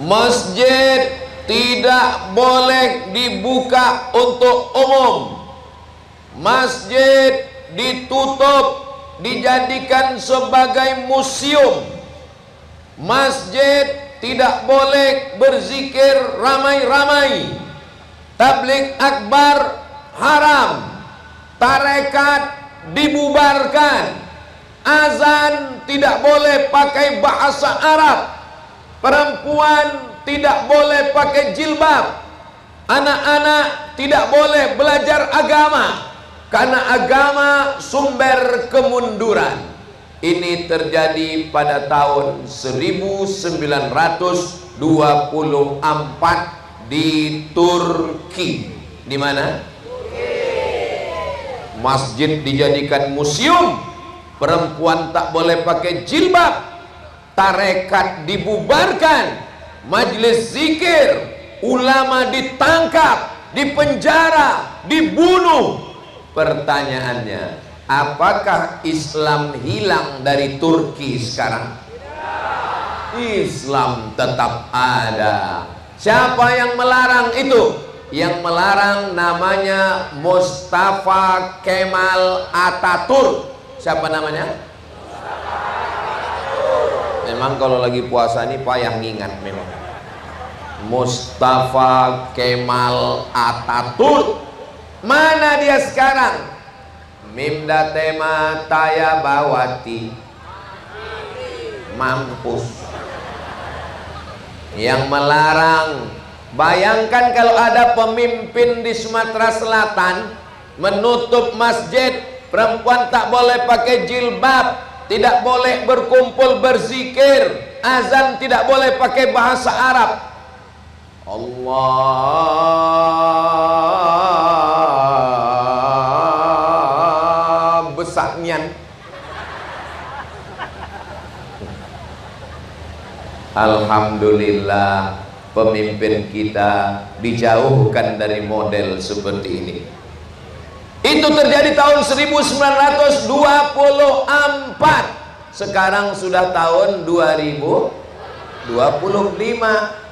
Masjid tidak boleh dibuka untuk umum. Masjid ditutup, dijadikan sebagai museum. Masjid tidak boleh berzikir ramai-ramai. Tabligh akbar haram. Tarekat dibubarkan. Azan tidak boleh pakai bahasa Arab. Perempuan tidak boleh pakai jilbab. Anak-anak tidak boleh belajar agama, karena agama sumber kemunduran. Ini terjadi pada tahun 1924 di Turki. Di mana? Masjid dijadikan museum. Perempuan tak boleh pakai jilbab. Tarekat dibubarkan. Majelis zikir, ulama ditangkap, dipenjara, dibunuh. Pertanyaannya, apakah Islam hilang dari Turki sekarang? Islam tetap ada. Siapa yang melarang itu? Yang melarang namanya Mustafa Kemal Atatürk. Siapa namanya? Memang kalau lagi puasa ini payah ngingat memang. Mustafa Kemal Atatürk. Mana dia sekarang? Mimda tema taya bawati. Mampus. Yang melarang. Bayangkan kalau ada pemimpin di Sumatera Selatan menutup masjid, perempuan tak boleh pakai jilbab, tidak boleh berkumpul berzikir, azan tidak boleh pakai bahasa Arab. Allah besarnya. Alhamdulillah, pemimpin kita dijauhkan dari model seperti ini. Itu terjadi tahun 1924. Sekarang sudah tahun 2025.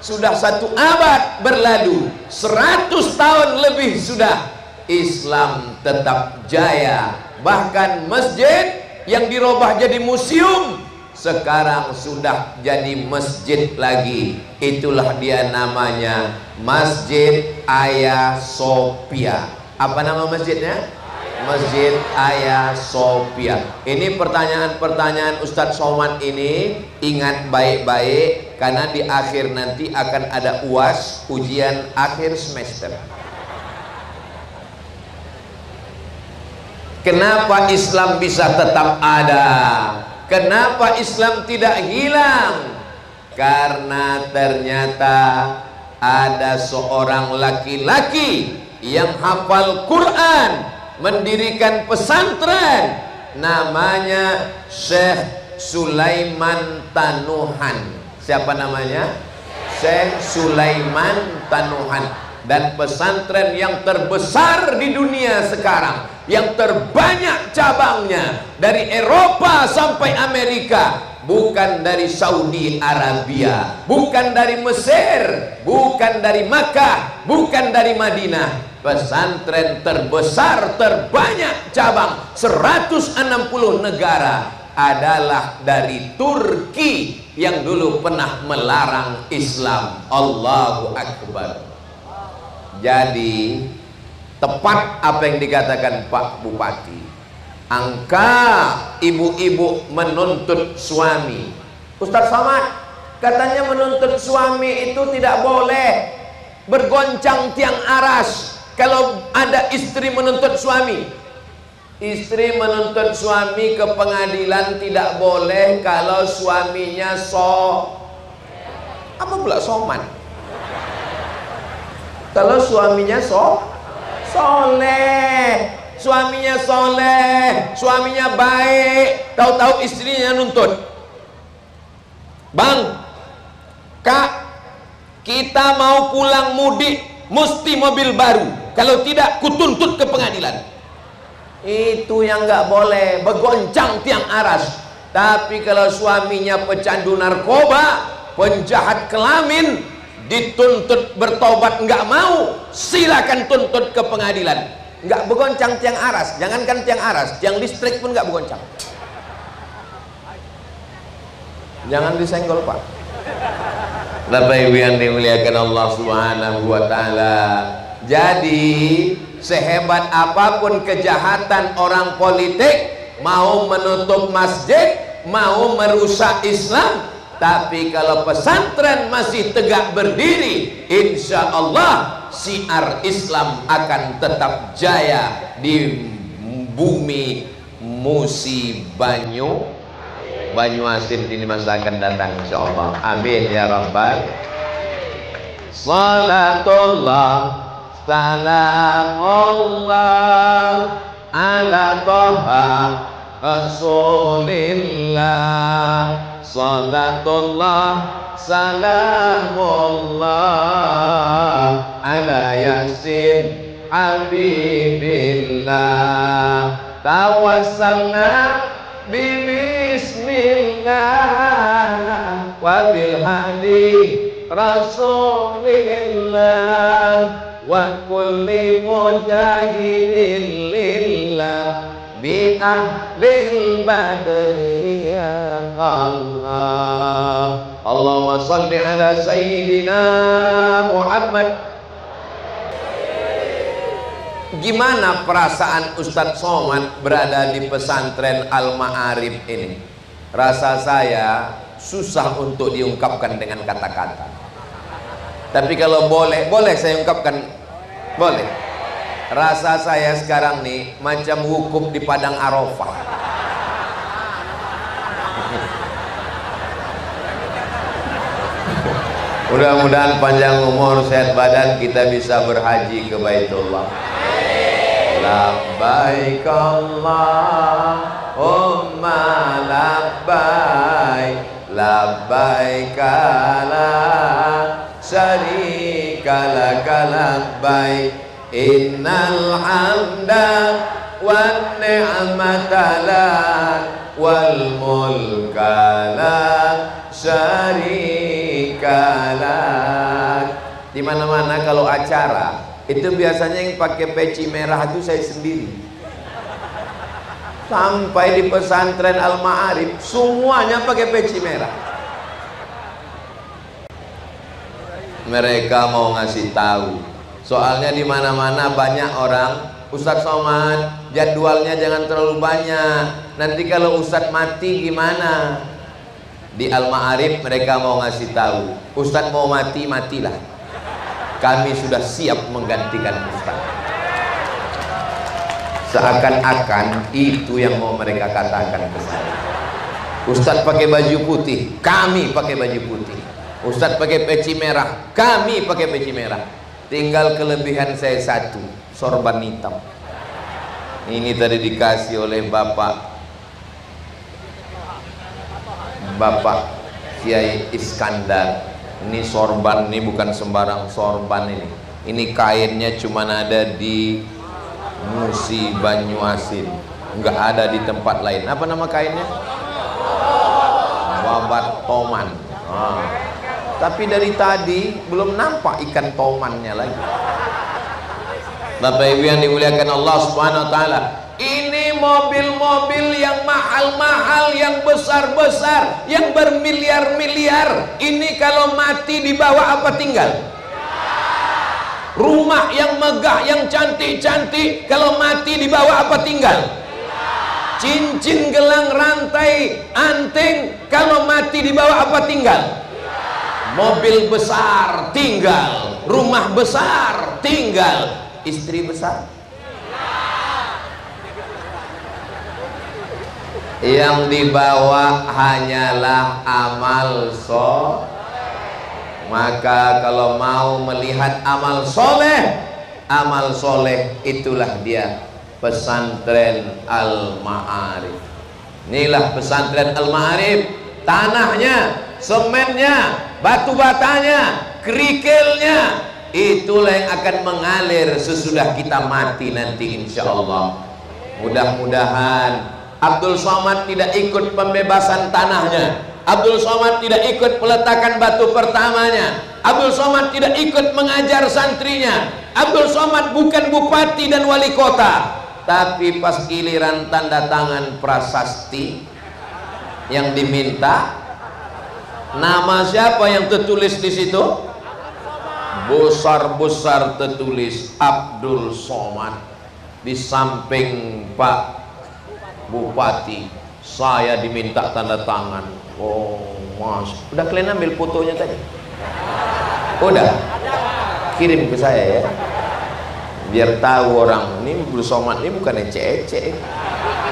Sudah 1 abad berlalu. 100 tahun lebih sudah. Islam tetap jaya. Bahkan masjid yang dirubah jadi museum sekarang sudah jadi masjid lagi. Itulah dia namanya Masjid Hagia Sophia. Apa nama masjidnya? Masjid Hagia Sophia. Ini pertanyaan-pertanyaan Ustadz Somad ini ingat baik-baik, karena di akhir nanti akan ada UAS, ujian akhir semester. Kenapa Islam bisa tetap ada? Kenapa Islam tidak hilang? Karena ternyata ada seorang laki-laki yang hafal Quran, mendirikan pesantren, namanya Syekh Sulaiman Tanuhan. Siapa namanya? Syekh Sulaiman Tanuhan. Dan pesantren yang terbesar di dunia sekarang, yang terbanyak cabangnya, dari Eropa sampai Amerika, bukan dari Saudi Arabia, bukan dari Mesir, bukan dari Makkah, bukan dari Madinah. Pesantren terbesar, terbanyak cabang, 160 negara, adalah dari Turki yang dulu pernah melarang Islam. Allahu Akbar. Jadi tepat apa yang dikatakan Pak Bupati. Angka ibu-ibu menuntut suami. Ustadz Somad katanya menuntut suami itu tidak boleh bergoncang tiang aras. Kalau ada istri menuntut suami, istri menuntut suami ke pengadilan tidak boleh kalau suaminya apa pula soman? Kalau suaminya soleh, suaminya baik, tahu-tahu istrinya nuntut. Bang, Kak, kita mau pulang mudik, mesti mobil baru. Kalau tidak, kutuntut ke pengadilan. Itu yang nggak boleh, bergoncang tiang aras. Tapi kalau suaminya pecandu narkoba, penjahat kelamin dituntut bertobat nggak mau, silakan tuntut ke pengadilan. Nggak bergoncang tiang aras, jangankan tiang aras, tiang listrik pun nggak bergoncang. Jangan disenggol Pak. Bapak Ibu yang dimuliakan Allah Subhanahu wa taala. Jadi sehebat apapun kejahatan orang politik, mau menutup masjid, mau merusak Islam, tapi kalau pesantren masih tegak berdiri, insya Allah syiar Islam akan tetap jaya di bumi Musi Banyuasin ini masa akan datang, insya Allah. Amin ya Rabbal. Salatullah salamullah ala Taha Rasulillah. Salatullah salamullah ala Yasin Habibillah. Tawassalna bismillah wa bil hadi Rasulillah wa kulli mujahidin lillah bi ahlil badri ya Allah. Allahumma salli ala sayyidina Muhammad. Gimana perasaan Ustadz Somad berada di pesantren Al-Ma'arif ini? Rasa saya susah untuk diungkapkan dengan kata-kata. Tapi kalau boleh saya ungkapkan. Boleh. Rasa saya sekarang nih macam wukuf di padang Arafah. Mudah-mudahan panjang umur, sehat badan, kita bisa berhaji ke Baitullah. Labbaik Allahumma labbaik, labbaik la syarika laka labbaik, innal hamda wan ni'mata lak wal mulka la syarika lak. Di mana-mana kalau acara itu biasanya yang pakai peci merah itu saya sendiri. Sampai di pesantren Al-Ma'arif semuanya pakai peci merah. Mereka mau ngasih tahu. Soalnya di mana-mana banyak orang, Ustadz Somad jadwalnya jangan terlalu banyak. Nanti kalau Ustadz mati gimana? Di Al-Ma'arif mereka mau ngasih tahu, Ustadz mau mati, matilah. Kami sudah siap menggantikan Ustadz. Seakan-akan itu yang mau mereka katakan ke saya. Ustadz pakai baju putih, kami pakai baju putih. Ustadz pakai peci merah, kami pakai peci merah. Tinggal kelebihan saya satu, sorban hitam. Ini tadi dikasih oleh Bapak Kiai Iskandar. Ini sorban, ini bukan sembarang sorban ini. Ini kainnya cuma ada di Musi Banyuasin, nggak ada di tempat lain. Apa nama kainnya? Babat toman. Tapi dari tadi belum nampak ikan tomannya lagi. Bapak Ibu yang dimuliakan Allah Subhanahu wa taala, ini mobil-mobil yang mahal-mahal, yang besar-besar, yang bermiliar-miliar, ini kalau mati dibawa apa tinggal? Rumah yang megah, yang cantik-cantik, kalau mati dibawa apa tinggal? Cincin, gelang, rantai, anting, kalau mati dibawa apa tinggal? Mobil besar tinggal, rumah besar tinggal, istri besar. Yang dibawa hanyalah amal soleh. Maka kalau mau melihat amal soleh itulah dia pesantren Al-Ma'arif. Inilah pesantren Al-Ma'arif. Tanahnya, semennya, batu batanya, kerikilnya, itulah yang akan mengalir sesudah kita mati nanti insya Allah. Mudah-mudahan Abdul Somad tidak ikut pembebasan tanahnya, Abdul Somad tidak ikut peletakan batu pertamanya. Abdul Somad tidak ikut mengajar santrinya. Abdul Somad bukan bupati dan wali kota. Tapi pas giliran tanda tangan prasasti yang diminta, nama siapa yang tertulis di situ? Besar-besar tertulis Abdul Somad. Di samping Pak Bupati, saya diminta tanda tangan. Oh mas, udah kalian ambil fotonya tadi? Udah? Kirim ke saya ya, biar tahu orang ini Abdul Somad ini bukan ece-ece.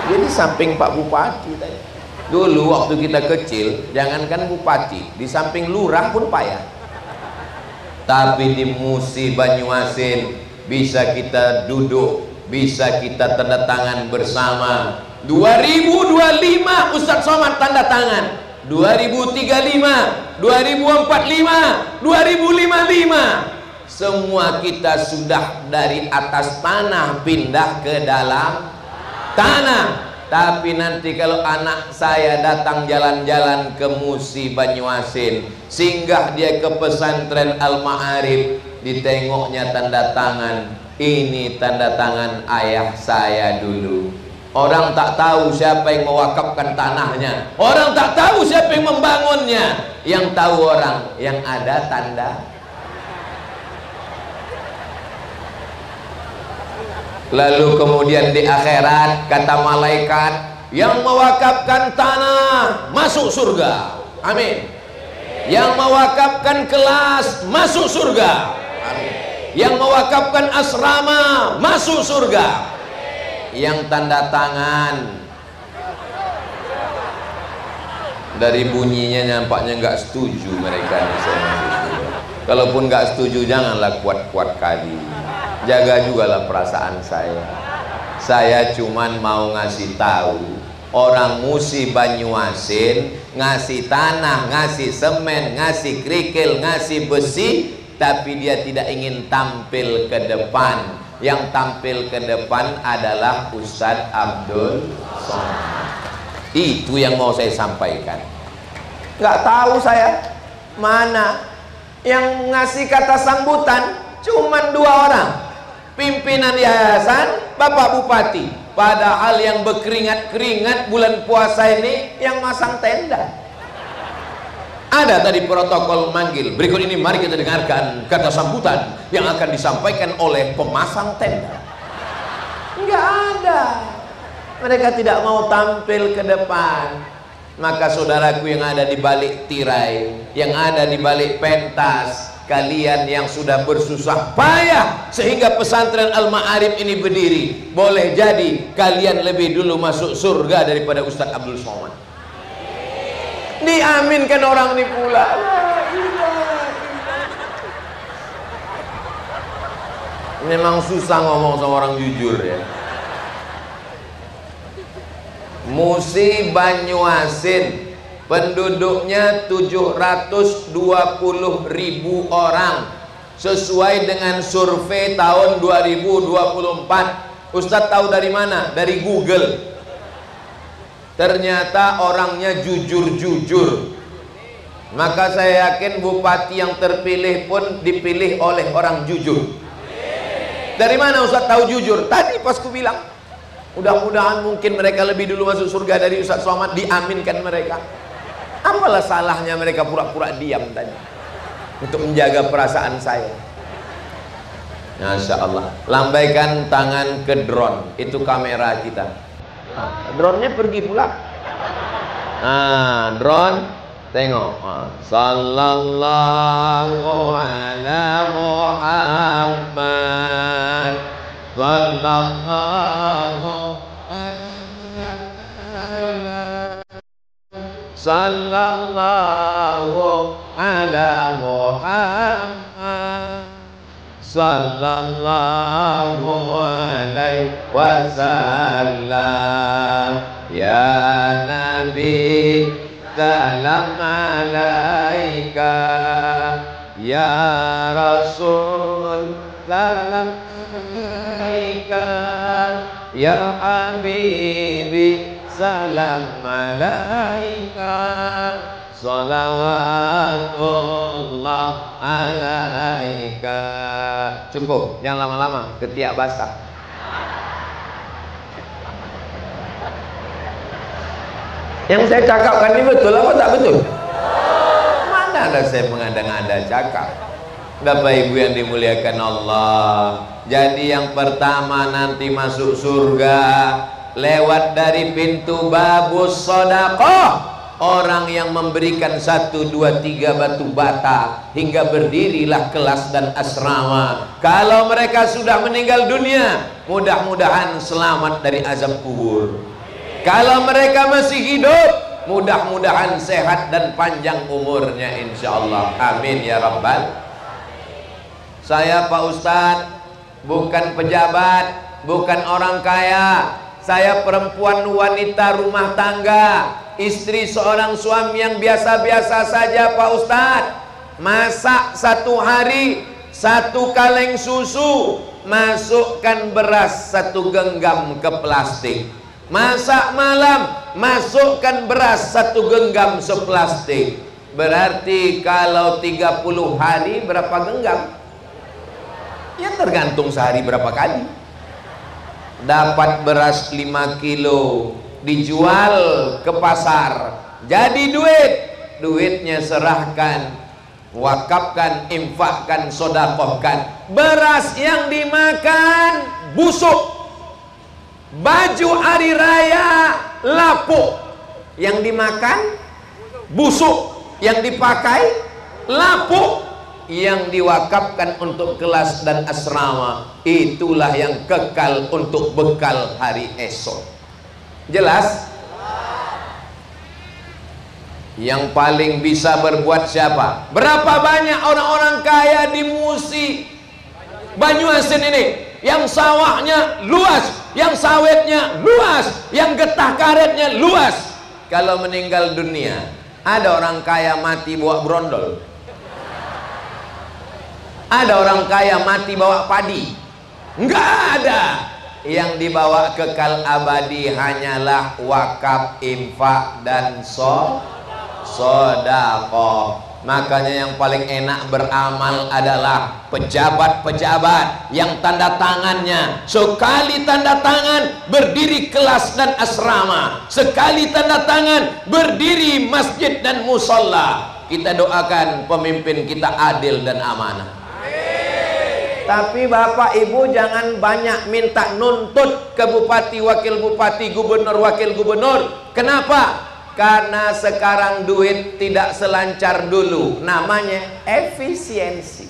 Dia di samping Pak Bupati tadi. Dulu waktu kita kecil, jangankan bupati, di samping lurah pun payah. Tapi di Musi Banyuasin bisa kita duduk, bisa kita tanda tangan bersama. 2025 Ustadz Somad tanda tangan, 2035, 2045, 2055 semua kita sudah dari atas tanah pindah ke dalam tanah. Tapi nanti kalau anak saya datang jalan-jalan ke Musi Banyuasin, singgah dia ke pesantren Al-Ma'arif, ditengoknya tanda tangan, ini tanda tangan ayah saya dulu. Orang tak tahu siapa yang mewakafkan tanahnya, orang tak tahu siapa yang membangunnya. Yang tahu orang yang ada tanda. Lalu kemudian di akhirat kata malaikat, yang mewakafkan tanah masuk surga, amin. Yang mewakafkan kelas masuk surga, amin. Yang mewakafkan asrama masuk surga. Yang tanda tangan, dari bunyinya nampaknya nggak setuju mereka nih. Kalaupun nggak setuju janganlah kuat-kuat kali, jaga juga lah perasaan saya. Saya cuman mau ngasih tahu orang Musi Banyuasin ngasih tanah, ngasih semen, ngasih kerikil, ngasih besi, tapi dia tidak ingin tampil ke depan. Yang tampil ke depan adalah Ustadz Abdul Somad. Itu yang mau saya sampaikan. Nggak tahu saya mana yang ngasih kata sambutan, cuman 2 orang, pimpinan yayasan, Bapak Bupati. Padahal yang berkeringat-keringat bulan puasa ini yang masang tenda. Ada tadi protokol manggil. Berikut ini mari kita dengarkan kata sambutan yang akan disampaikan oleh pemasang tenda. Enggak ada. Mereka tidak mau tampil ke depan. Maka saudaraku yang ada di balik tirai, yang ada di balik pentas, kalian yang sudah bersusah payah sehingga pesantren Al-Ma'arif ini berdiri, boleh jadi kalian lebih dulu masuk surga daripada Ustadz Abdul Somad. Diaminkan orang ini pula. Memang susah ngomong sama orang jujur ya. Musi Banyuasin penduduknya 720.000 orang sesuai dengan survei tahun 2024. Ustadz tahu dari mana? Dari Google. Ternyata orangnya jujur-jujur. Maka saya yakin bupati yang terpilih pun dipilih oleh orang jujur. Dari mana Ustadz tahu jujur? Tadi pas ku bilang, mudah-mudahan mungkin mereka lebih dulu masuk surga dari Ustadz Somad, diaminkan mereka. Apalah salahnya mereka pura-pura diam tadi untuk menjaga perasaan saya. Masya Allah. Lambaikan tangan ke drone, itu kamera kita. Drone-nya pergi pula. Nah, drone tengok. Sallallahu ala Muhammad. Sallallahu ala Muhammad. Sallallahu alaihi wasallam. Ya Nabi salam alaika, ya Rasul salam alaika, ya Habibi salam alaika. Salawatullah alaika. Cukup, jangan lama-lama, ketiak basah. Yang saya cakapkan ini betul apa tak betul? Mana ada saya mengada-ngada cakap. Bapak Ibu yang dimuliakan Allah, jadi yang pertama nanti masuk surga lewat dari pintu babus sedekah. Orang yang memberikan 1, 2, 3 batu bata hingga berdirilah kelas dan asrama. Kalau mereka sudah meninggal dunia, mudah-mudahan selamat dari azab kubur. Kalau mereka masih hidup, mudah-mudahan sehat dan panjang umurnya insyaallah. Amin ya rabbal. Saya Pak Ustadz bukan pejabat, bukan orang kaya. Saya perempuan wanita rumah tangga, istri seorang suami yang biasa-biasa saja Pak Ustadz. Masak 1 hari 1 kaleng susu, masukkan beras 1 genggam ke plastik. Masak malam, masukkan beras 1 genggam seplastik. Berarti kalau 30 hari berapa genggam? Ya tergantung sehari berapa kali. Dapat beras 5 kilo, dijual ke pasar, jadi duit. Duitnya serahkan, wakafkan, infakkan, sodakohkan. Beras yang dimakan busuk, baju hari raya lapuk. Yang dimakan busuk, yang dipakai lapuk. Yang diwakafkan untuk kelas dan asrama, itulah yang kekal untuk bekal hari esok. Jelas? Yang paling bisa berbuat siapa? Berapa banyak orang-orang kaya di Musi, Banyuasin ini, yang sawahnya luas, yang sawitnya luas, yang getah karetnya luas. Kalau meninggal dunia, ada orang kaya mati bawa brondol. Ada orang kaya mati bawa padi? Enggak ada. Yang dibawa kekal abadi hanyalah wakaf, infak, dan sedekah. Makanya yang paling enak beramal adalah pejabat-pejabat yang tanda tangannya sekali tanda tangan berdiri kelas dan asrama, sekali tanda tangan berdiri masjid dan musola. Kita doakan pemimpin kita adil dan amanah. Tapi Bapak Ibu jangan banyak minta nuntut ke bupati, wakil bupati, gubernur, wakil gubernur. Kenapa? Karena sekarang duit tidak selancar dulu. Namanya efisiensi.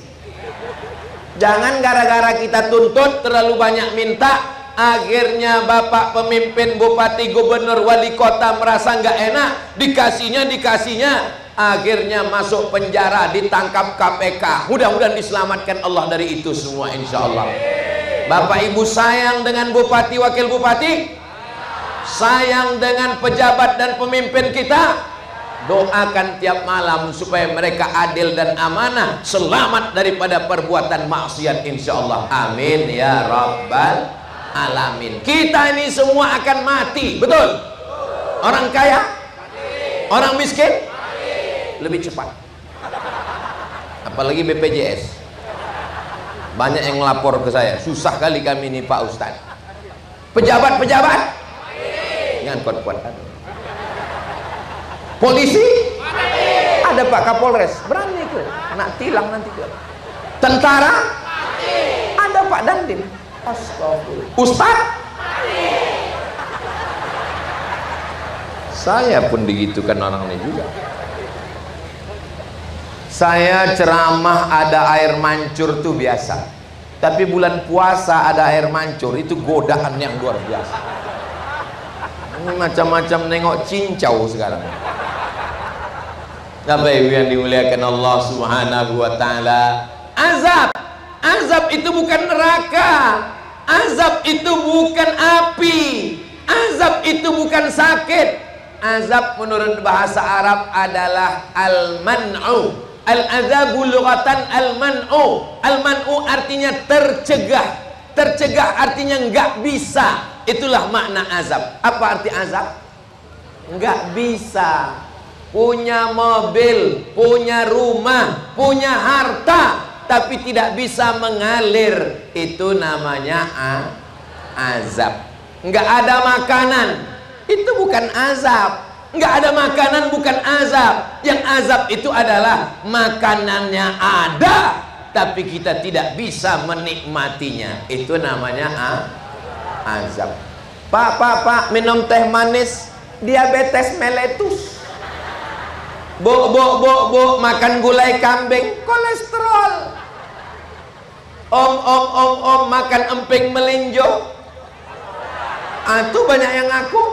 Jangan gara-gara kita tuntut terlalu banyak minta, akhirnya Bapak pemimpin, bupati, gubernur, wali kota merasa nggak enak, dikasihnya, akhirnya masuk penjara, ditangkap KPK. Mudah-mudahan diselamatkan Allah dari itu semua insya Allah. Bapak Ibu sayang dengan bupati, wakil bupati, sayang dengan pejabat dan pemimpin kita. Doakan tiap malam supaya mereka adil dan amanah, selamat daripada perbuatan maksiat insya Allah. Amin ya rabbal alamin. Kita ini semua akan mati, betul? Orang kaya, orang miskin lebih cepat, apalagi BPJS. Banyak yang melapor ke saya, susah kali kami ini Pak Ustadz. Pejabat-pejabat jangan kuat-kuat. Polisi ada Pak Kapolres, berani ke nak tilang nanti ke. Tentara ada Pak Dandim. Astagfirullah. Ustadz saya pun digitukan orang ini juga. Saya ceramah ada air mancur tuh biasa, tapi bulan puasa ada air mancur itu godaan yang luar biasa. Ini macam-macam nengok cincau sekarang. Bapak Ibu yang dimuliakan Allah Subhanahu wa taala, azab itu bukan neraka, azab itu bukan api, azab itu bukan sakit. Azab menurut bahasa Arab adalah al-man'u. Al-azabu lughatan al-man'u. Al-man'u artinya tercegah. Tercegah artinya enggak bisa. Itulah makna azab. Apa arti azab? Enggak bisa. punya mobil, punya rumah, punya harta, tapi tidak bisa mengalir. Itu namanya azab. Nggak ada makanan, itu bukan azab. Nggak ada makanan bukan azab. Yang azab itu adalah makanannya ada, tapi kita tidak bisa menikmatinya. Itu namanya azab. Pak, minum teh manis, diabetes meletus. Bu, makan gulai kambing, kolesterol. Om, makan emping melinjo. Itu banyak yang ngaku.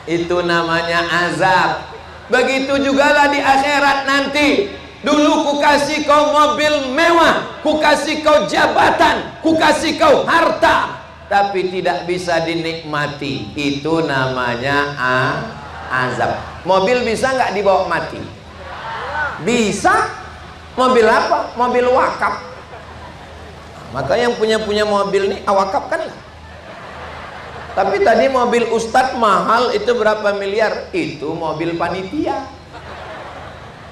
Itu namanya azab. Begitu jugalah di akhirat nanti. Dulu ku kasih kau mobil mewah, ku kasih kau jabatan, ku kasih kau harta, tapi tidak bisa dinikmati. Itu namanya azab. Mobil bisa nggak dibawa mati? Bisa. Mobil apa? Mobil wakaf. Maka yang punya mobil nih wakaf kan. Tapi tadi mobil Ustadz mahal, itu berapa miliar? Itu mobil panitia.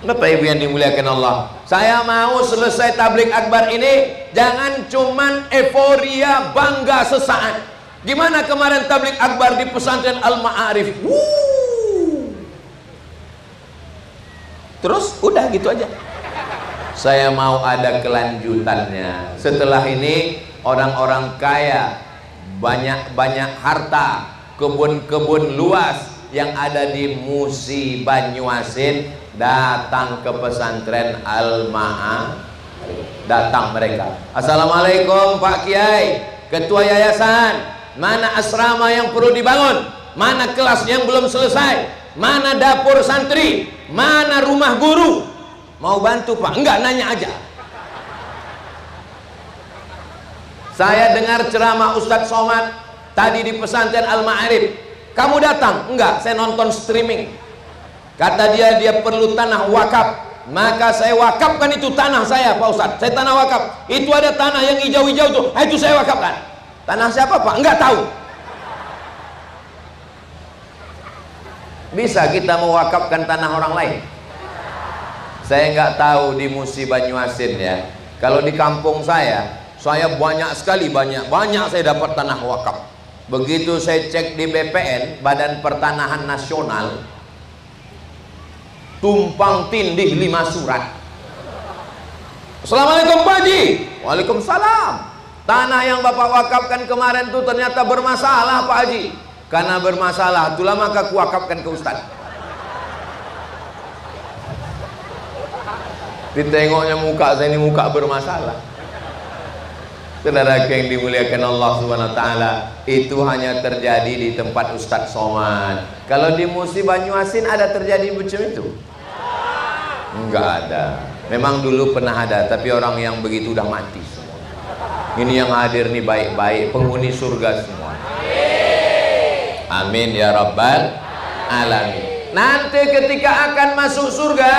Bapak Ibu yang dimuliakan Allah, saya mau selesai tabligh akbar ini jangan cuman euforia bangga sesaat. Gimana kemarin tabligh akbar di pesantren Al-Ma'arif? Terus udah gitu aja. Saya mau ada kelanjutannya. Setelah ini orang-orang kaya, banyak harta, kebun-kebun luas yang ada di Musi Banyuasin datang ke pesantren Al-Ma'arif. Datang mereka. Assalamualaikum Pak Kiai, Ketua Yayasan, mana asrama yang perlu dibangun, mana kelas yang belum selesai, mana dapur santri, mana rumah guru. Mau bantu Pak? Enggak, nanya aja. Saya dengar ceramah Ustadz Somad tadi di pesantren Al-Ma'arif. Kamu datang? Enggak, saya nonton streaming. Kata dia perlu tanah wakaf. Maka saya wakafkan itu tanah saya, Pak Ustadz. Saya tanah wakaf. Itu ada tanah yang hijau-hijau tuh. Itu saya wakafkan. Tanah siapa Pak? Enggak tahu. Bisa kita mewakafkan tanah orang lain? Saya nggak tahu di Musi Banyuasin ya. Kalau di kampung saya banyak sekali, banyak saya dapat tanah wakaf. Begitu saya cek di BPN, Badan Pertanahan Nasional, tumpang tindih 5 surat. Assalamualaikum Pak Haji. Waalaikumsalam. Tanah yang Bapak wakafkan kemarin tuh ternyata bermasalah Pak Haji. Karena bermasalah, itulah maka kuwakafkan ke Ustaz. Ditengoknya muka saya ini muka bermasalah. Saudara yang dimuliakan Allah Subhanahu wa taala, itu hanya terjadi di tempat Ustadz Somad. Kalau di Musi Banyuasin ada terjadi macam itu? Enggak ada. Memang dulu pernah ada, tapi orang yang begitu udah mati semua. Ini yang hadir nih baik-baik, penghuni surga semua. Amin ya rabbal alamin. Nanti ketika akan masuk surga,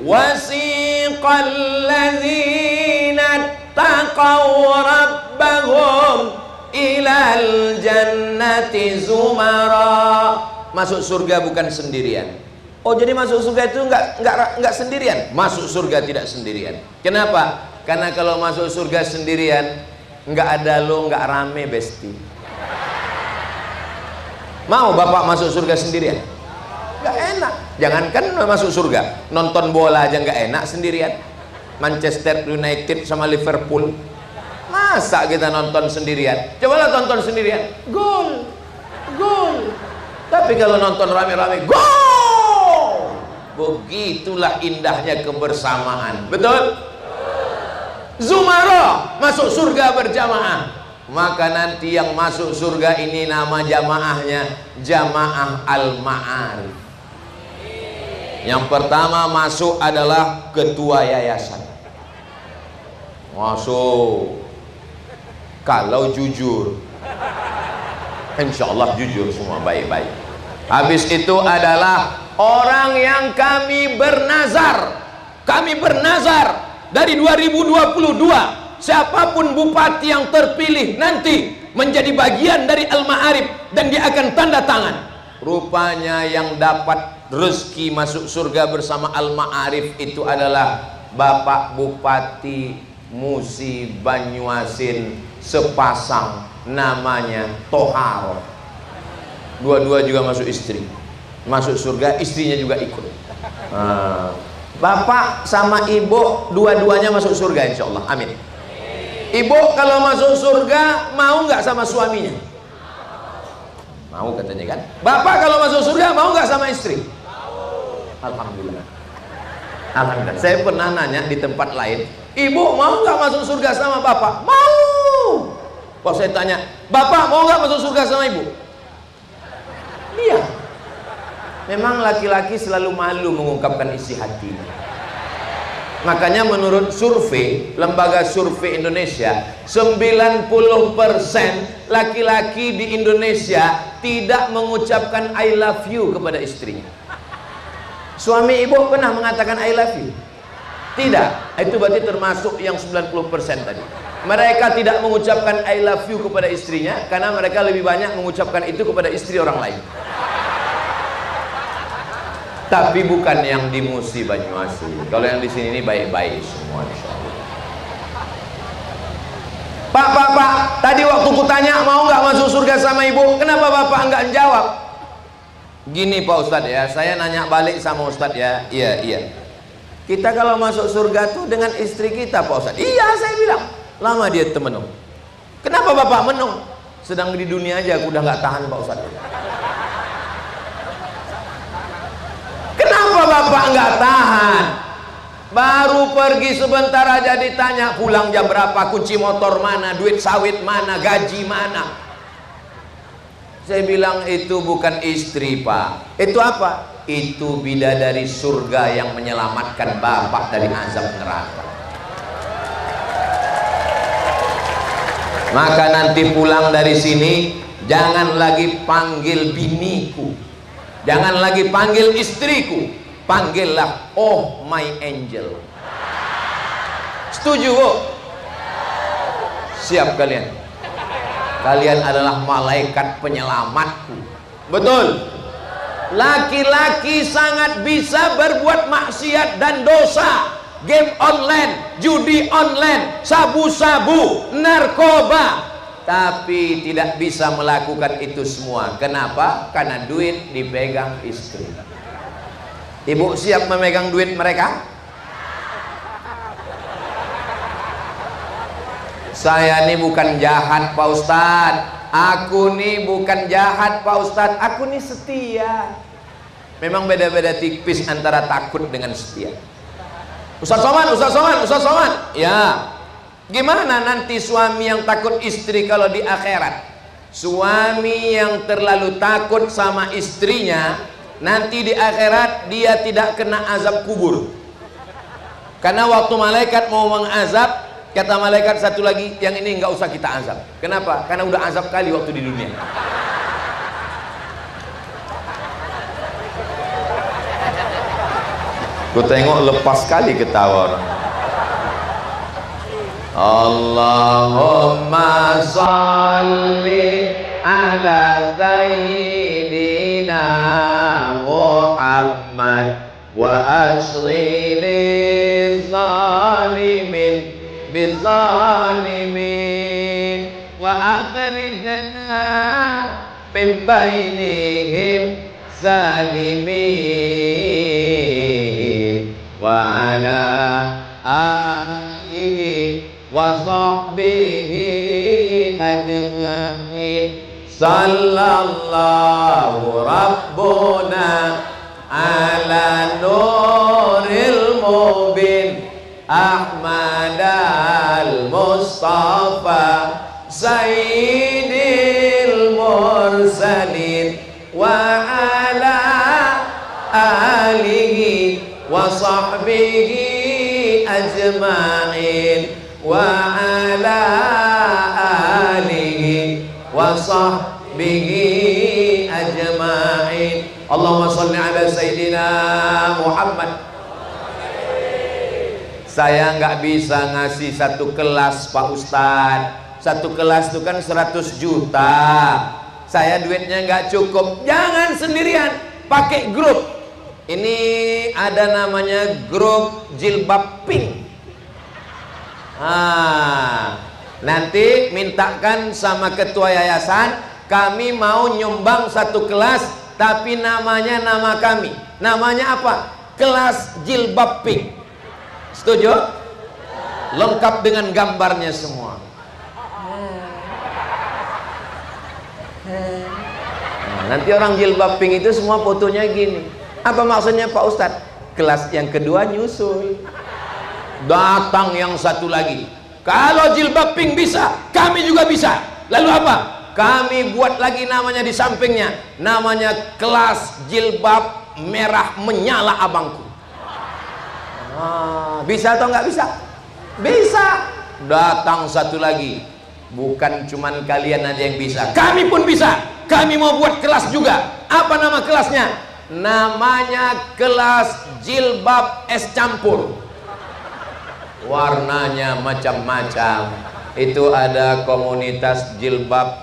wasiqal ladzina taqaw rabbahum ilal jannati zumara. Masuk surga bukan sendirian. Oh, jadi masuk surga itu enggak sendirian. Masuk surga tidak sendirian. Kenapa? Karena kalau masuk surga sendirian enggak ada lo, enggak rame besti. Mau Bapak masuk surga sendirian? Enggak enak. Jangankan masuk surga, nonton bola aja enggak enak sendirian. Manchester United sama Liverpool, masa kita nonton sendirian? Cobalah tonton sendirian, gol. Tapi kalau nonton rame-rame, gol. Begitulah indahnya kebersamaan. Betul? Zumara, masuk surga berjamaah. Maka nanti yang masuk surga ini nama jamaahnya Jamaah Al-Ma'arif. Yang pertama masuk adalah ketua yayasan. Masuk. Kalau jujur, insya Allah jujur semua baik-baik. Habis itu adalah orang yang kami bernazar. Kami bernazar dari 2022. Siapapun bupati yang terpilih nanti menjadi bagian dari Al-Ma'arif dan dia akan tanda tangan. Rupanya yang dapat rezeki masuk surga bersama Al-Ma'arif itu adalah Bapak Bupati Musi Banyuasin sepasang, namanya Tohar. Dua-dua juga masuk istri, masuk surga, istrinya juga ikut. Bapak sama ibu dua-duanya masuk surga insya Allah, amin. Ibu kalau masuk surga mau nggak sama suaminya? Mau katanya kan. Bapak kalau masuk surga mau nggak sama istri? Alhamdulillah. Alhamdulillah. Saya pernah nanya di tempat lain, ibu mau nggak masuk surga sama bapak? Mau. Kalau saya tanya, bapak mau nggak masuk surga sama ibu? Iya. Memang laki-laki selalu malu mengungkapkan isi hatinya. Makanya menurut survei, lembaga survei Indonesia, 90% laki-laki di Indonesia tidak mengucapkan I love you kepada istrinya. Suami ibu pernah mengatakan I love you? Tidak. Itu berarti termasuk yang 90% tadi. Mereka tidak mengucapkan I love you kepada istrinya karena mereka lebih banyak mengucapkan itu kepada istri orang lain. Tapi bukan yang di Musi Banyuasin. Kalau yang di sini ini baik-baik semua, insyaallah. Pak, tadi waktu kutanya mau nggak masuk surga sama ibu, kenapa bapak nggak jawab? Gini Pak Ustadz ya, saya nanya balik sama Ustadz ya. Iya. Kita kalau masuk surga tuh dengan istri kita Pak Ustadz. Iya, saya bilang. Lama dia temenung. Kenapa bapak menung? Sedang di dunia aja aku udah nggak tahan Pak Ustadz. Kenapa bapak nggak tahan? Baru pergi sebentar aja ditanya pulang jam berapa, kunci motor mana, duit sawit mana, gaji mana. Saya bilang itu bukan istri Pak. Itu apa? Itu bidadari surga yang menyelamatkan bapak dari azab neraka. Maka nanti pulang dari sini jangan lagi panggil biniku, jangan lagi panggil istriku, panggillah oh my angel. Setuju Bu? Siap kalian? Kalian adalah malaikat penyelamatku. Betul? Laki-laki sangat bisa berbuat maksiat dan dosa. Game online, judi online, sabu-sabu, narkoba, tapi tidak bisa melakukan itu semua. Kenapa? Karena duit dipegang istri. Ibu siap memegang duit mereka? Saya ini bukan jahat Pak Ustadz. Aku nih bukan jahat Pak Ustadz. Aku nih setia. Memang beda-beda tipis antara takut dengan setia. Ustadz Somad. Ya. Gimana nanti suami yang takut istri kalau di akhirat? Suami yang terlalu takut sama istrinya, nanti di akhirat dia tidak kena azab kubur. Karena waktu malaikat mau mengazab, kata malaikat satu lagi, yang ini nggak usah kita azab. Kenapa? Karena udah azab kali waktu di dunia. Gue tengok lepas kali ketawa orang. Allahumma salli ala sayyidina Muhammad wa asli zalimin bizalimin wa akhrijna min bainihim zalimin wa ala alihi wa sahbihi ajma'in. Sallallahu rabbuna ala nuril mubin Ahmad al-Mustafa sayyidil mursalin wa ala alihi wa sahbihi ajma'in wa ala alihi wa sahbihi ajma'in. Allahumma sholli ala sayyidina Muhammad. Saya nggak bisa ngasih satu kelas Pak Ustadz. Satu kelas itu kan 100 juta. saya duitnya nggak cukup. Jangan sendirian, pakai grup. Ini ada namanya grup jilbab pink. Nanti mintakan sama ketua yayasan, kami mau nyumbang satu kelas, tapi namanya nama kami. Namanya apa? Kelas jilbab pink. Setuju? Lengkap dengan gambarnya semua. Nanti orang jilbab pink itu semua fotonya gini. Apa maksudnya Pak Ustadz? Kelas yang kedua nyusul. Datang yang satu lagi. Kalau jilbab pink bisa, kami juga bisa. Lalu apa? Kami buat lagi namanya di sampingnya. Namanya kelas jilbab merah menyala abangku. Bisa atau nggak bisa? Bisa. Datang satu lagi. Bukan cuman kalian aja yang bisa, kami pun bisa. Kami mau buat kelas juga. Apa nama kelasnya? Namanya kelas jilbab es campur. Warnanya macam-macam. Itu ada komunitas jilbab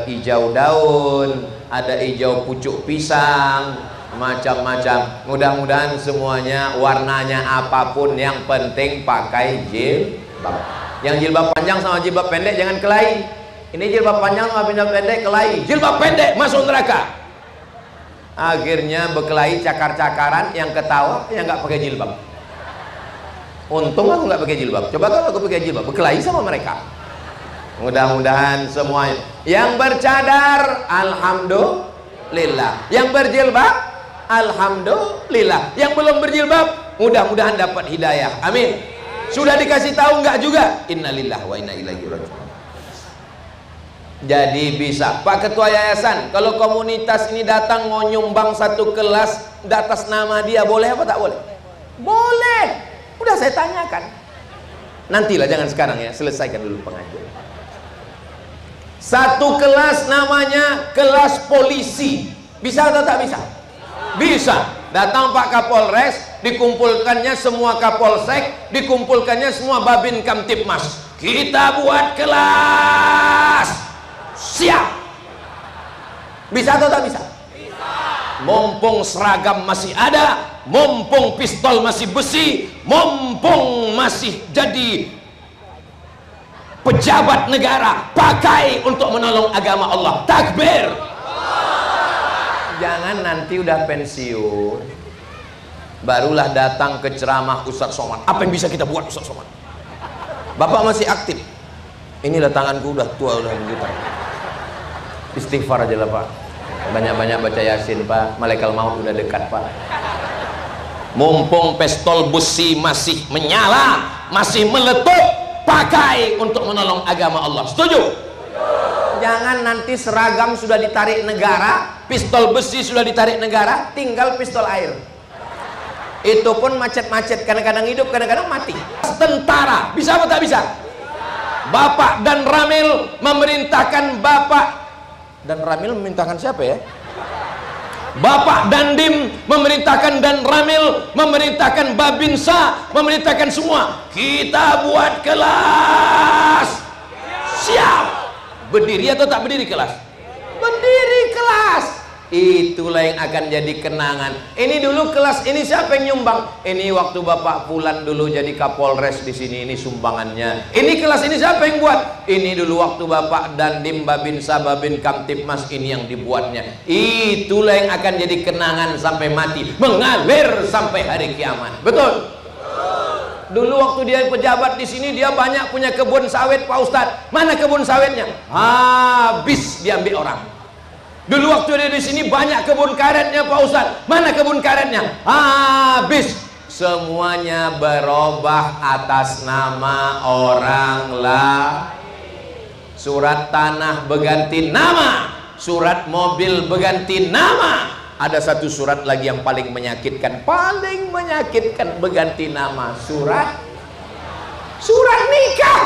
hijau daun, ada hijau pucuk pisang, macam-macam. Mudah-mudahan semuanya warnanya apapun, yang penting pakai jilbab. Yang jilbab panjang sama jilbab pendek jangan kelahi. Ini jilbab panjang sama jilbab pendek kelahi. Jilbab pendek masuk neraka. Akhirnya berkelahi cakar-cakaran, yang ketawa yang nggak pakai jilbab. Untung aku nggak pakai jilbab. Coba kalau aku pakai jilbab, berkelahi sama mereka. Mudah-mudahan semuanya yang bercadar, alhamdulillah. Yang berjilbab, alhamdulillah. Yang belum berjilbab, mudah-mudahan dapat hidayah. Amin. Sudah dikasih tahu nggak juga? Innalillahi wa inna ilaihi raji'un. Jadi bisa. Pak Ketua Yayasan, kalau komunitas ini datang mau nyumbang satu kelas di atas nama dia, boleh apa tak boleh? Boleh. Udah saya tanyakan. Nantilah, jangan sekarang ya, selesaikan dulu pengajian. Satu kelas namanya kelas polisi. Bisa atau tak bisa? Bisa. Datang Pak Kapolres, dikumpulkannya semua Kapolsek, dikumpulkannya semua Babin Kamtipmas. Kita buat kelas. Siap. Bisa atau tak bisa? Bisa. Mumpung seragam masih ada, mumpung pistol masih besi, mumpung masih jadi pejabat negara, pakai untuk menolong agama Allah. Takbir. Jangan nanti udah pensiun barulah datang ke ceramah Ustadz Somad. Apa yang bisa kita buat Ustadz Somad? Bapak masih aktif. Inilah tanganku udah tua, udah begitu. Istighfar aja lah Pak. Banyak-banyak baca Yasin Pak. Malaikat maut udah dekat Pak. Mumpung pistol besi masih menyala, masih meletup, pakai untuk menolong agama Allah. Setuju? Jangan nanti seragam sudah ditarik negara, pistol besi sudah ditarik negara, tinggal pistol air. Itu pun macet-macet, kadang-kadang hidup, kadang-kadang mati. Tentara, bisa apa tak bisa? Bapak dan Ramil memerintahkan Bapak dan Ramil memerintahkan siapa ya? Bapak dan Dim memerintahkan dan Ramil memerintahkan Babinsa, memerintahkan semua. Kita buat kelas. Siap. Berdiri atau tak berdiri kelas? Berdiri kelas. Itulah yang akan jadi kenangan. Ini dulu kelas ini siapa yang nyumbang? Ini waktu Bapak Fulan dulu jadi Kapolres di sini, ini sumbangannya. Ini kelas ini siapa yang buat? Ini dulu waktu Bapak Dandim Babinsa Babin Kamtipmas, ini yang dibuatnya. Itulah yang akan jadi kenangan sampai mati, mengalir sampai hari kiamat. Betul? Dulu waktu dia pejabat di sini, dia banyak punya kebun sawit Pak Ustadz. Mana kebun sawitnya? Habis diambil orang. Dulu waktu dia di sini banyak kebun karetnya Pak Ustadz. Mana kebun karetnya? Habis. Semuanya berubah atas nama orang lain. Surat tanah berganti nama, surat mobil berganti nama. Ada satu surat lagi yang paling menyakitkan berganti nama. Surat nikah.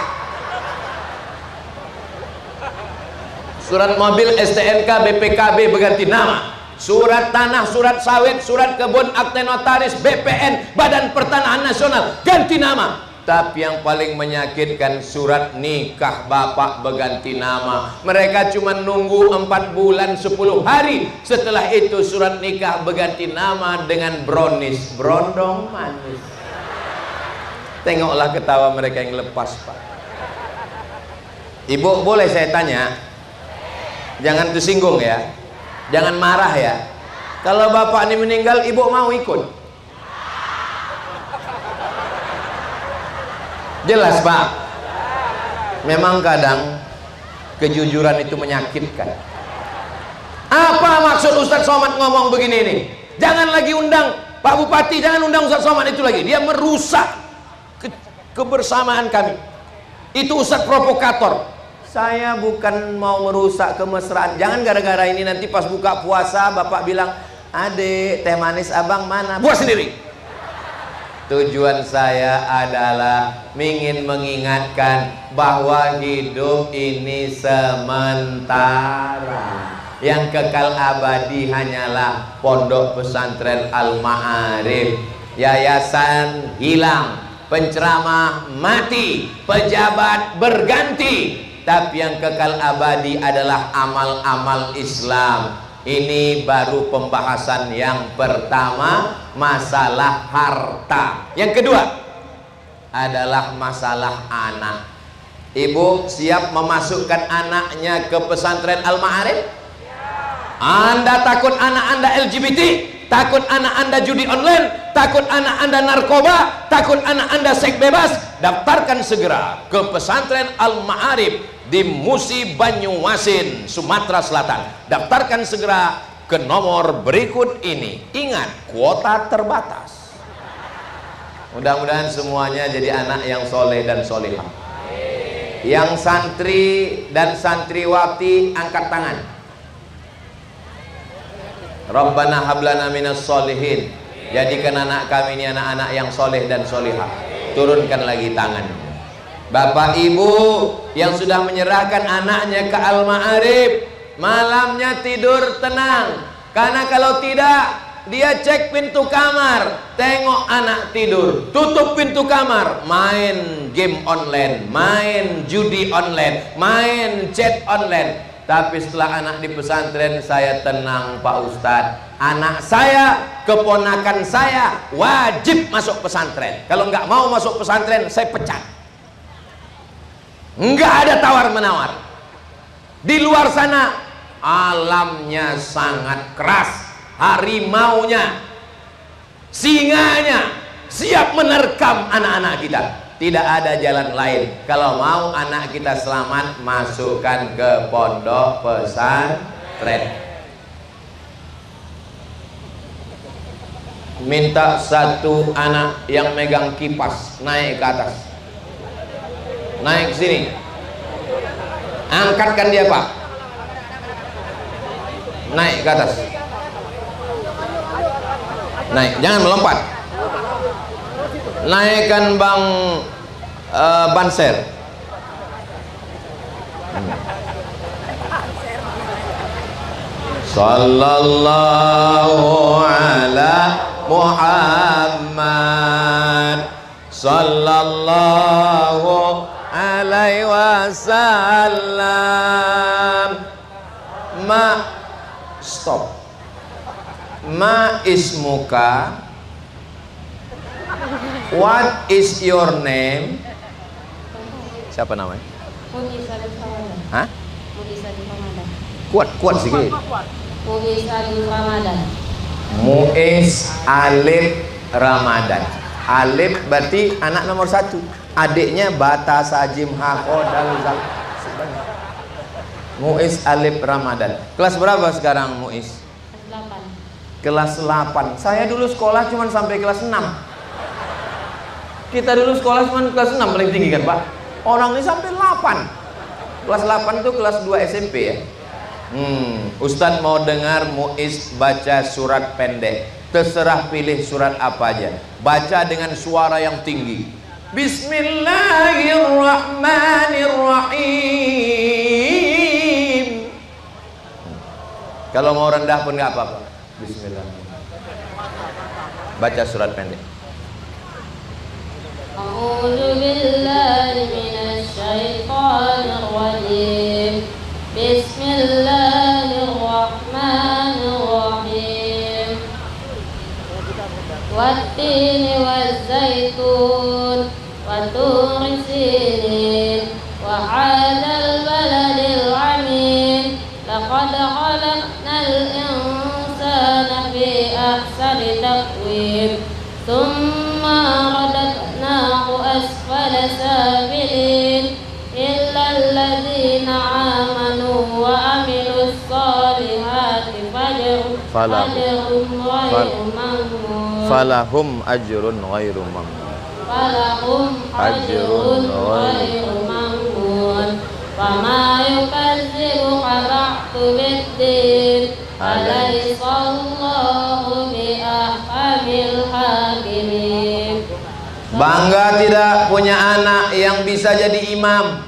Surat mobil STNK BPKB berganti nama. Surat tanah, surat sawit, surat kebun, akte notaris, BPN, Badan Pertanahan Nasional ganti nama. Tapi yang paling menyakitkan surat nikah bapak berganti nama. Mereka cuma nunggu 4 bulan 10 hari. Setelah itu surat nikah berganti nama dengan brownies, brondong manis. Tengoklah ketawa mereka yang lepas, Pak. Ibu boleh saya tanya? Jangan tersinggung ya. Jangan marah ya. Kalau bapak ini meninggal, ibu mau ikut? Jelas Pak. Memang kadang kejujuran itu menyakitkan. Apa maksud Ustadz Somad ngomong begini nih? Jangan lagi undang Pak Bupati, jangan undang Ustadz Somad itu lagi. Dia merusak kebersamaan kami. Itu Ustadz provokator. Saya bukan mau merusak kemesraan. Jangan gara-gara ini nanti pas buka puasa bapak bilang, "Adek, teh manis abang mana?" Buat sendiri. Tujuan saya adalah ingin mengingatkan bahwa hidup ini sementara. Yang kekal abadi hanyalah Pondok Pesantren Al-Ma'arif. Yayasan hilang, penceramah mati, pejabat berganti, tapi yang kekal abadi adalah amal-amal Islam. Ini baru pembahasan yang pertama, masalah harta. Yang kedua adalah masalah anak. Ibu siap memasukkan anaknya ke pesantren Al-Ma'arif? Anda takut anak Anda LGBT? Takut anak Anda judi online? Takut anak Anda narkoba? Takut anak Anda seks bebas? Daftarkan segera ke pesantren Al-Ma'arif di Musi Banyuasin, Sumatera Selatan. Daftarkan segera ke nomor berikut ini. Ingat, kuota terbatas. Mudah-mudahan semuanya jadi anak yang soleh dan solehah. Yang santri dan santriwati angkat tangan. Rabbana hablana minas solihin. Jadikan anak kami ini anak-anak yang soleh dan solehah. Turunkan lagi tangan. Bapak ibu yang sudah menyerahkan anaknya ke Al-Ma'arif, malamnya tidur tenang. Karena kalau tidak, dia cek pintu kamar, tengok anak tidur, tutup pintu kamar, main game online, main judi online, main chat online. Tapi setelah anak di pesantren, saya tenang Pak Ustadz. Anak saya, keponakan saya wajib masuk pesantren. Kalau nggak mau masuk pesantren, saya pecat. Nggak ada tawar-menawar. Di luar sana alamnya sangat keras. Harimaunya, singanya siap menerkam anak-anak kita. Tidak ada jalan lain. Kalau mau anak kita selamat, masukkan ke pondok pesantren. Minta satu anak yang megang kipas naik ke atas. Naik ke sini. Angkatkan dia Pak. Naik ke atas. Naik, jangan melompat. Naikkan Bang Banser. Sallallahu ala Muhammad. Sallallahu alaihi wasallam. Stop. Ma ismuka? What is your name? Siapa namanya? Muiz Alif Ramadan. Hah? Muiz Alif Ramadan. Kuat sedikit. Muiz Alif Ramadan. Muiz Alif Ramadan. Alif berarti anak nomor 1. Adiknya Bata Sajim Hako dan Zal. Muiz Alif Ramadan. Kelas berapa sekarang Muiz? Kelas 8. Kelas 8. Saya dulu sekolah cuma sampai kelas 6. Kita dulu sekolah cuma kelas 6 paling tinggi kan Pak? Orang ini sampai 8. Kelas 8 itu kelas 2 SMP ya. Ustadz mau dengar Muiz baca surat pendek. Terserah pilih surat apa aja. Baca dengan suara yang tinggi. Bismillahirrahmanirrahim. Kalau mau rendah pun nggak apa-apa. Bismillahirrahmanirrahim. Baca surat pendek. A'udzu billahi minasy syaithanir rajim. Bismillahirrahmanirrahim. Wat-tini waz-zaitun wa turi sinin wa hadzal baladil amin. Laqad khalaqnal insana fi ahsani taqwim. Tsumma radadnahu asfala safilin illa alladzina amanu wa amilus solihati falahum ajrun ghairu mamnun. Fama yukazzibuka ba'du biddin alaysallahu bi ahkamil hakimin. Bangga tidak punya anak yang bisa jadi imam.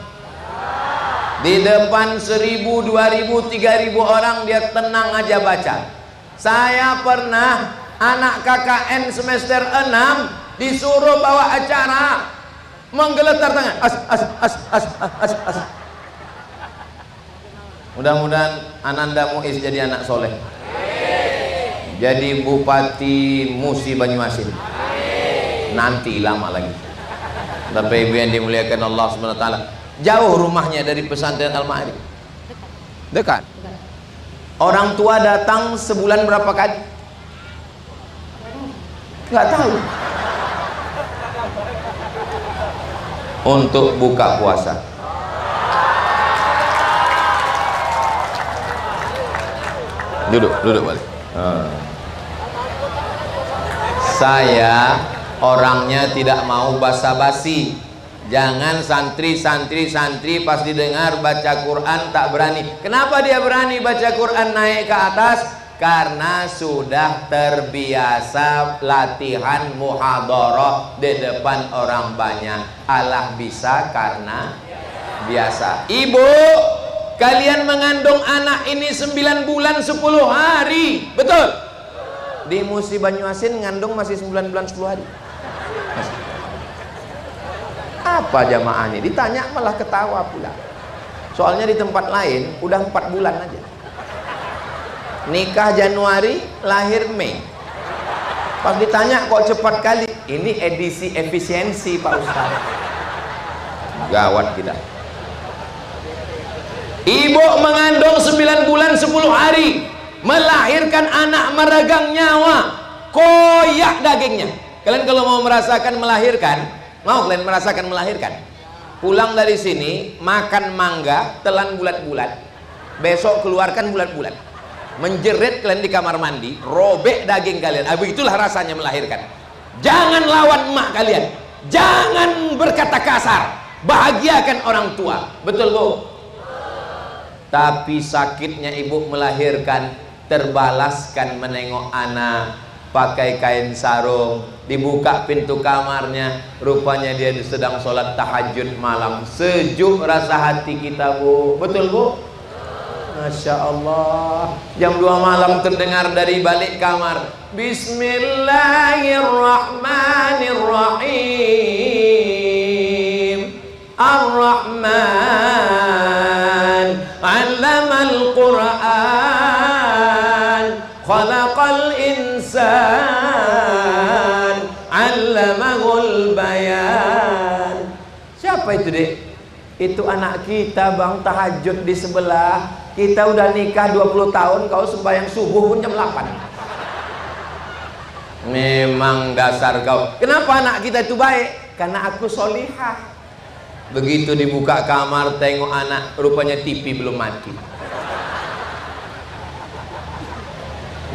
Di depan 1000, 2000, 3000 orang dia tenang aja baca. Saya pernah anak KKN semester 6 disuruh bawa acara menggeletar tangan. As. Mudah-mudahan Ananda Muiz jadi anak soleh, jadi Bupati Musi Banyuasin. Nanti lama lagi. Tapi ibu yang dimuliakan Allah SWT, jauh rumahnya dari pesantren Al-Ma'arif? Dekat. Orang tua datang sebulan berapa kali? Nggak tahu. Untuk buka puasa. Duduk balik. Saya orangnya tidak mau basa-basi. Jangan santri pas didengar baca Quran tak berani. Kenapa dia berani baca Quran naik ke atas? Karena sudah terbiasa latihan muhadharah di depan orang banyak. Allah bisa karena biasa. Ibu, kalian mengandung anak ini 9 bulan 10 hari, betul? Di Musi Banyuasin ngandung masih 9 bulan 10 hari. Apa jamaah ini? Ditanya malah ketawa pula. Soalnya di tempat lain udah 4 bulan aja. Nikah Januari, lahir Mei. Pas ditanya kok cepat kali? Ini edisi efisiensi Pak Ustaz. Gawat kita. Ibu mengandung 9 bulan 10 hari, melahirkan anak meregang nyawa, koyak dagingnya. Kalian kalau mau merasakan melahirkan, kalian merasakan melahirkan? Pulang dari sini, makan mangga, telan bulat-bulat, besok keluarkan bulat-bulat, menjerit kalian di kamar mandi, robek daging kalian. Begitulah rasanya melahirkan. Jangan lawan emak kalian, jangan berkata kasar, bahagiakan orang tua. Betul Bu? Tapi sakitnya ibu melahirkan terbalaskan menengok anak pakai kain sarung, dibuka pintu kamarnya, rupanya dia sedang sholat tahajud malam. Sejuk rasa hati kita Bu. Betul Bu? Masya Allah. Jam 2 malam terdengar dari balik kamar, Bismillahirrahmanirrahim. Ar-Rahman 'allamal Qur'an, khalaqal insan, 'allamahul bayan. Siapa itu, Dek? Itu anak kita Bang, tahajud di sebelah. Kita udah nikah 20 tahun, kau sembahyang subuh pun jam 8. Memang dasar kau. Kenapa anak kita itu baik? Karena aku solihah. Begitu dibuka kamar, tengok anak, rupanya TV belum mati.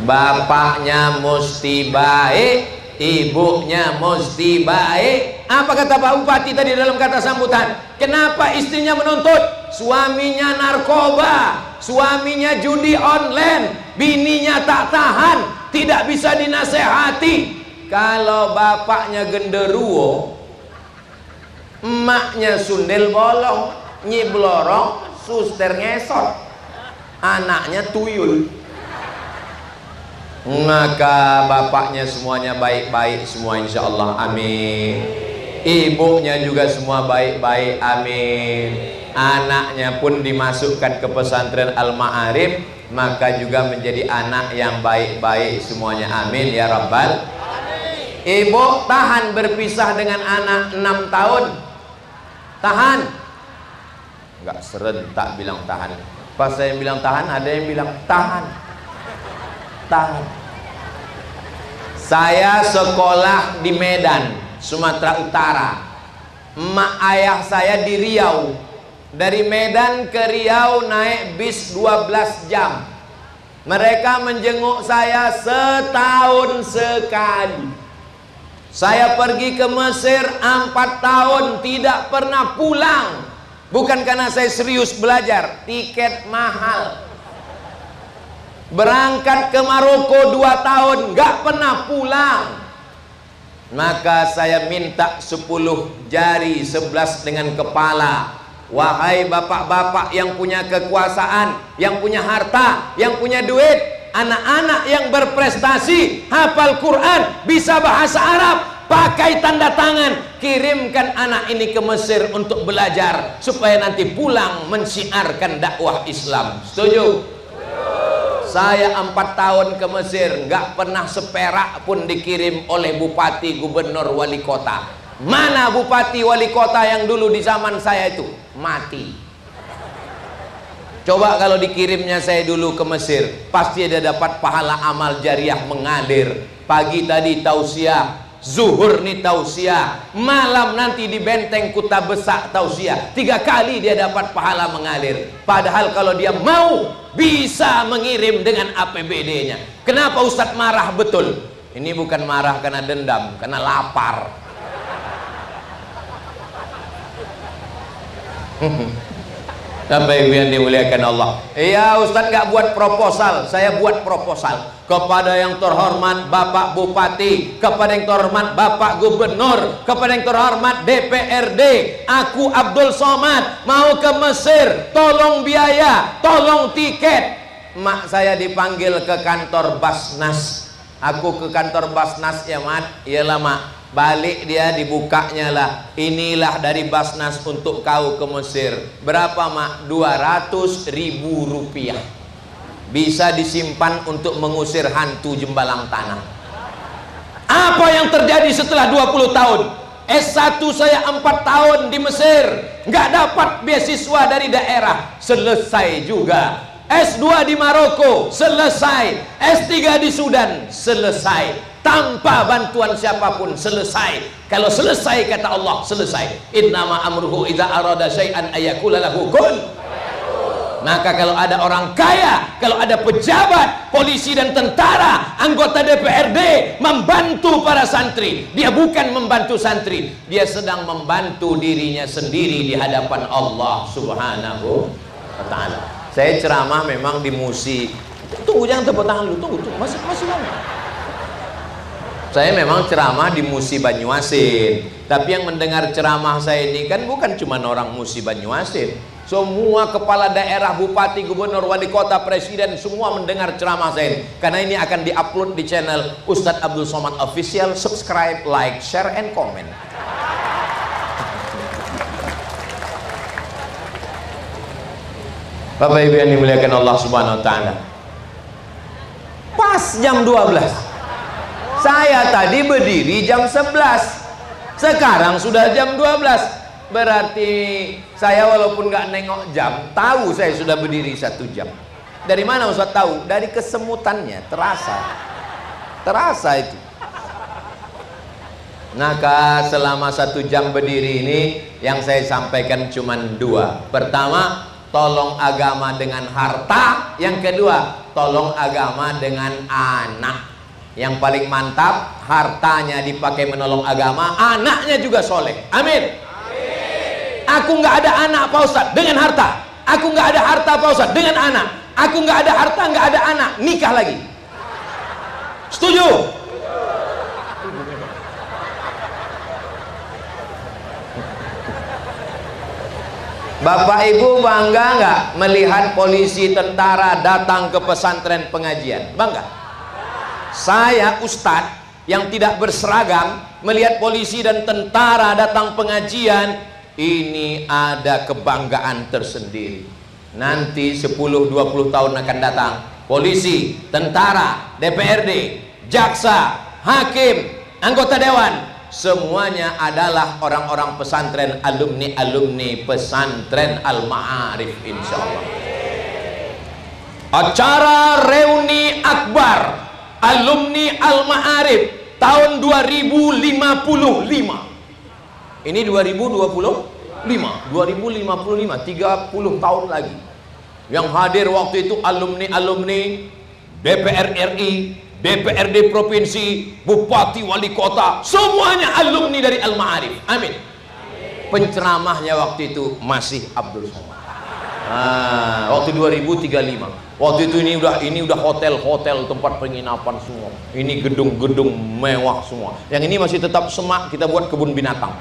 Bapaknya mesti baik, ibunya mesti baik. Apa kata Pak Bupati tadi dalam kata sambutan? Kenapa istrinya menuntut? Suaminya narkoba, suaminya judi online, bininya tak tahan, tidak bisa dinasehati. Kalau bapaknya genderuwo, emaknya sundel bolong, nyi blorong, suster ngesot, anaknya tuyul. Maka bapaknya semuanya baik-baik semua, insya Allah. Amin. Ibunya juga semua baik-baik, amin. Anaknya pun dimasukkan ke pesantren Al-Ma'arif, maka juga menjadi anak yang baik-baik semuanya, amin ya rabbal. Ibu tahan berpisah dengan anak 6 tahun. Tahan. Enggak serentak bilang tahan. Pas saya bilang tahan, ada yang bilang tahan. Tahan. Saya sekolah di Medan, Sumatera Utara. Emak ayah saya di Riau. Dari Medan ke Riau naik bis 12 jam. Mereka menjenguk saya setahun sekali. Saya pergi ke Mesir 4 tahun tidak pernah pulang. Bukan karena saya serius belajar, tiket mahal. Berangkat ke Maroko 2 tahun nggak pernah pulang. Maka saya minta 10 jari 11 dengan kepala. Wahai bapak-bapak yang punya kekuasaan, yang punya harta, yang punya duit, anak-anak yang berprestasi, hafal Quran, bisa bahasa Arab, pakai tanda tangan, kirimkan anak ini ke Mesir untuk belajar supaya nanti pulang mensiarkan dakwah Islam. Setuju? Saya 4 tahun ke Mesir, nggak pernah seperak pun dikirim oleh bupati, gubernur, wali kota. Mana bupati wali kota yang dulu di zaman saya itu? Mati. Coba kalau dikirimnya saya dulu ke Mesir, pasti ada dapat pahala amal jariah mengalir. Pagi tadi tausiah, zuhur nih tausiah, malam nanti di benteng Kuta Besak tausiah. 3 kali dia dapat pahala mengalir. Padahal kalau dia mau, bisa mengirim dengan APBD-nya. Kenapa Ustadz marah betul? Ini bukan marah karena dendam, karena lapar. Sampai ibu yang dimuliakan Allah. Iya, Ustadz nggak buat proposal, saya buat proposal kepada yang terhormat Bapak Bupati, kepada yang terhormat Bapak Gubernur, kepada yang terhormat DPRD. Aku Abdul Somad mau ke Mesir, tolong biaya, tolong tiket. Mak saya dipanggil ke kantor Basnas. Aku ke kantor Basnas, ya mat, iyalah mak. Balik dia, dibukanya lah, inilah dari Basnas untuk kau ke Mesir. Berapa mak? 200.000 rupiah. Bisa disimpan untuk mengusir hantu jembalang tanah. Apa yang terjadi setelah 20 tahun? S1 saya 4 tahun di Mesir, nggak dapat beasiswa dari daerah, selesai juga. S2 di Maroko, selesai. S3 di Sudan, selesai. Tanpa bantuan siapapun, selesai. Kalau selesai, kata Allah, selesai. Innama amruhu idza arada syai'an ayyakula lahu kun. Maka kalau ada orang kaya, kalau ada pejabat, polisi dan tentara, anggota DPRD membantu para santri, dia bukan membantu santri, dia sedang membantu dirinya sendiri di hadapan Allah Subhanahu wa ta'ala. Saya ceramah memang di Musi. Tunggu, jangan tepuk tangan dulu, tunggu, masih lama. Saya memang ceramah di Musi Banyuasin, tapi yang mendengar ceramah saya ini kan bukan cuma orang Musi Banyuasin. Semua kepala daerah, bupati, gubernur, wali kota, presiden, semua mendengar ceramah saya ini. Karena ini akan diupload di channel Ustadz Abdul Somad Official. Subscribe, like, share, and comment. Bapak Ibu yang dimuliakan Allah Subhanahu wa ta'ala, pas jam 12 saya tadi berdiri jam 11, sekarang sudah jam 12. Berarti saya walaupun nggak nengok jam, tahu saya sudah berdiri 1 jam. Dari mana Ustaz tahu? Dari kesemutannya, terasa itu. Maka selama 1 jam berdiri ini yang saya sampaikan cuma 2. Pertama, tolong agama dengan harta. Yang kedua, tolong agama dengan anak. Yang paling mantap, hartanya dipakai menolong agama, anaknya juga soleh. Amin. Aku nggak ada anak Pak Ustadz dengan harta. Aku nggak ada harta Pak Ustadz dengan anak. Aku nggak ada harta, nggak ada anak, nikah lagi. Setuju? Bapak Ibu bangga nggak melihat polisi tentara datang ke pesantren pengajian? Bangga? Saya Ustadz yang tidak berseragam melihat polisi dan tentara datang pengajian, ini ada kebanggaan tersendiri. Nanti 10-20 tahun akan datang, polisi, tentara, DPRD, jaksa, hakim, anggota dewan, semuanya adalah orang-orang pesantren, alumni pesantren Al-Ma'arif, insyaallah. Acara reuni akbar alumni Al-Ma'arif tahun 2055. Ini 2025, 30 tahun lagi. Yang hadir waktu itu alumni DPR RI, DPRD provinsi, bupati, wali kota, semuanya alumni dari Al-Ma'arif. Amin. Penceramahnya waktu itu masih Abdul Somad. Waktu 2035. Waktu itu ini udah hotel-hotel, tempat penginapan semua. Ini gedung-gedung mewah semua. Yang ini masih tetap semak, kita buat kebun binatang.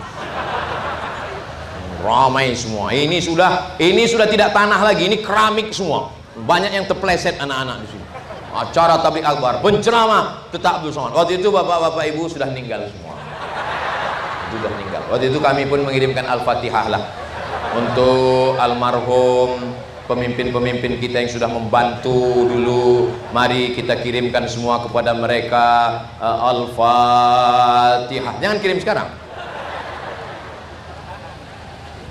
Ramai semua. Ini sudah tidak tanah lagi, ini keramik semua. Banyak yang terpleset anak-anak di sini. Acara tabligh akbar, penceramah tetap Abdul Somad. Waktu itu bapak-bapak ibu sudah meninggal semua. Sudah meninggal. Waktu itu kami pun mengirimkan Al-Fatihah lah untuk almarhum pemimpin-pemimpin kita yang sudah membantu dulu. Mari kita kirimkan semua kepada mereka Al-Fatihah. Jangan kirim sekarang.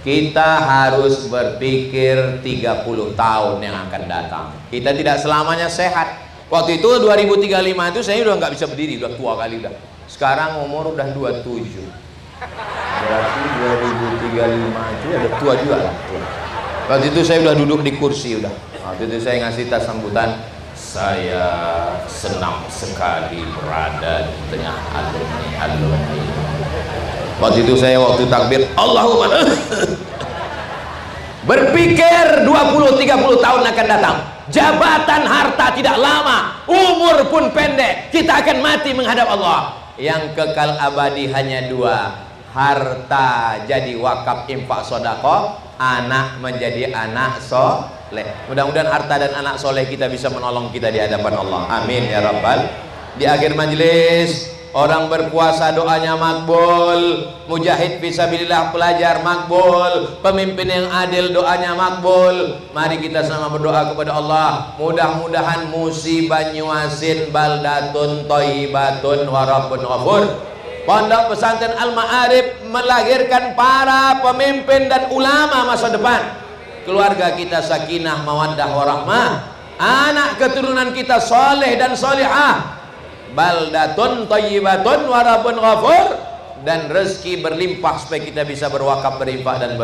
Kita harus berpikir 30 tahun yang akan datang. Kita tidak selamanya sehat. Waktu itu 2035 itu saya udah nggak bisa berdiri, udah tua kali udah. Sekarang umur udah 27. Berarti 2035 itu udah tua juga lah. Waktu itu saya udah duduk di kursi udah. Waktu itu saya ngasih tas sambutan. Saya senang sekali berada di tengah alumni. Waktu itu saya waktu takbir Allahumma berpikir 20-30 tahun akan datang. Jabatan harta tidak lama, umur pun pendek, kita akan mati menghadap Allah. Yang kekal abadi hanya dua, harta jadi wakaf infak sedekah, anak menjadi anak soleh. Mudah-mudahan harta dan anak soleh kita bisa menolong kita di hadapan Allah. Amin ya rabbal. Di akhir majelis, orang berpuasa doanya makbul, mujahid fisabilillah pelajar makbul, pemimpin yang adil doanya makbul. Mari kita sama berdoa kepada Allah, mudah-mudahan musibah nyuasin baldatun thayyibatun wa rabbun ghafur. Pondok pesantren Al-Ma'arif melahirkan para pemimpin dan ulama masa depan. Keluarga kita sakinah mawaddah warahmah, anak keturunan kita soleh dan solihah, baldatun thayyibatun wa rabbun ghafur, dan rezeki berlimpah supaya kita bisa berwakaf, berinfak dan